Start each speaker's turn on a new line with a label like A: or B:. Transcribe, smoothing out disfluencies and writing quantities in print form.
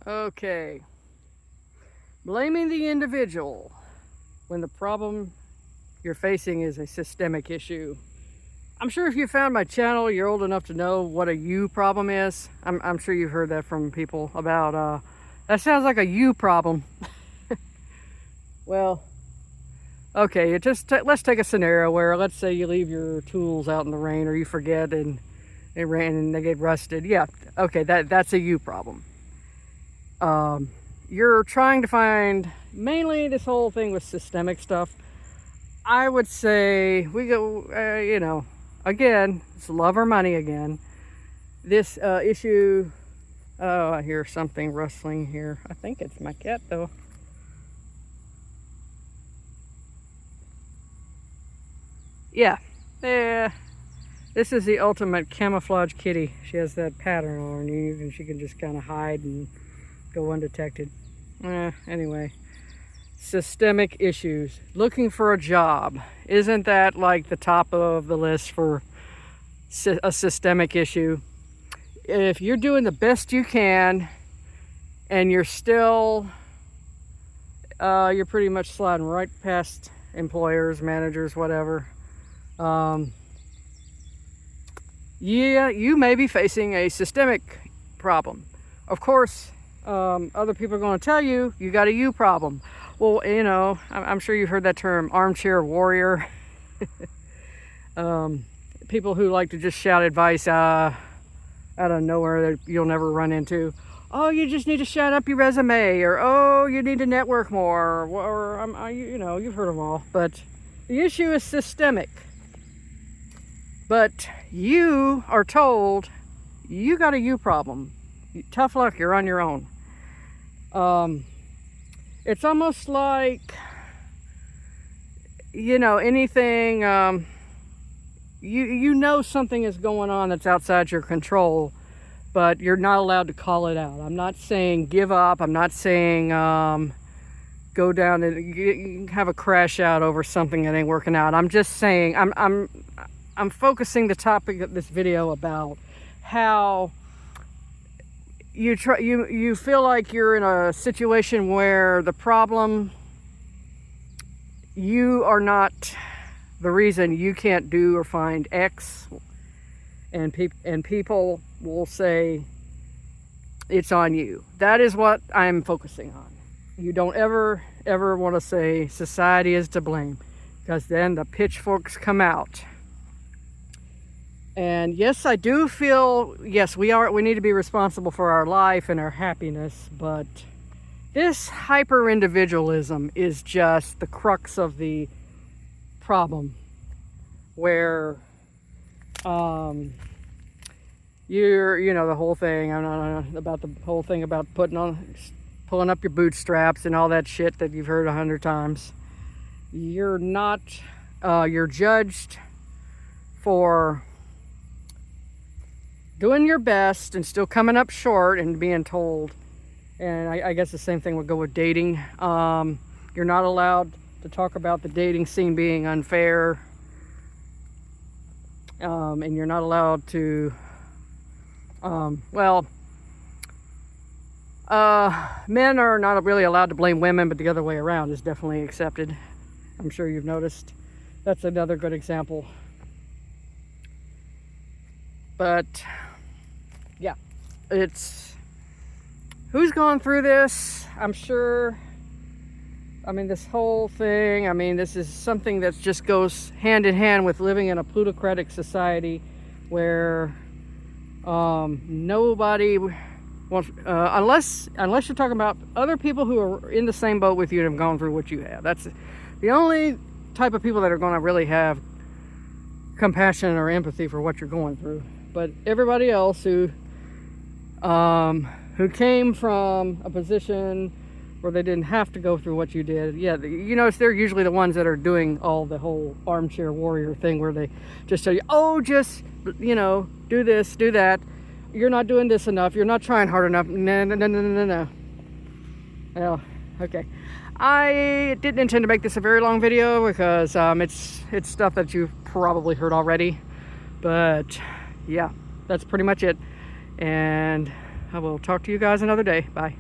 A: Okay. Blaming the individual when the problem you're facing is a systemic issue. I'm sure if you found my channel, you're old enough to know what a you problem is. I'm sure you've heard that from people about, that sounds like a you problem. Well, okay, let's take a scenario where, let's say you leave your tools out in the rain, or you forget and it ran and they get rusted. Yeah, okay, that's a you problem. You're trying to find, mainly this whole thing with systemic stuff. I would say we go, again, it's love or money again. This issue, oh, I hear something rustling here. I think it's my cat though. Yeah, this is the ultimate camouflage kitty. She has that pattern on you, and she can just kind of hide and go undetected. Anyway, systemic issues. Looking for a job. Isn't that like the top of the list for a systemic issue? If you're doing the best you can and you're still, you're pretty much sliding right past employers, managers, whatever. Yeah, you may be facing a systemic problem. Of course, other people are going to tell you got a you problem. Well, I'm sure you've heard that term, armchair warrior. People who like to just shout advice out of nowhere that you'll never run into. Oh, you just need to shut up your resume, or oh, you need to network more, or you've heard them all. But the issue is systemic. But you are told you got a you problem. Tough luck, you're on your own. It's almost like, anything, you know something is going on that's outside your control, but you're not allowed to call it out. I'm not saying give up. I'm not saying go down and have a crash out over something that ain't working out. I'm just saying, I'm focusing the topic of this video about how you feel like you're in a situation where the problem, you are not the reason you can't do or find X, and people will say it's on you. That is what I'm focusing on. You don't ever want to say society is to blame, because then the pitchforks come out. And yes, I do feel, yes, we need to be responsible for our life and our happiness, but this hyper-individualism is just the crux of the problem, where you're, the whole thing, about the whole thing about pulling up your bootstraps and all that shit that you've heard 100 times. You're not, you're judged for doing your best and still coming up short and being told. And I guess the same thing would go with dating. You're not allowed to talk about the dating scene being unfair, and you're not allowed to men are not really allowed to blame women, but the other way around is definitely accepted. I'm sure you've noticed. That's another good example. But yeah, it's who's gone through this. I'm sure, this whole thing, this is something that just goes hand in hand with living in a plutocratic society where nobody wants, unless you're talking about other people who are in the same boat with you and have gone through what you have. That's the only type of people that are going to really have compassion or empathy for what you're going through. But everybody else who came from a position where they didn't have to go through what you did, yeah, they're usually the ones that are doing all the whole armchair warrior thing, where they just tell you, oh, just, do this, do that. You're not doing this enough. You're not trying hard enough. No. Well, okay. I didn't intend to make this a very long video because it's stuff that you've probably heard already. But yeah, that's pretty much it. And I will talk to you guys another day. Bye.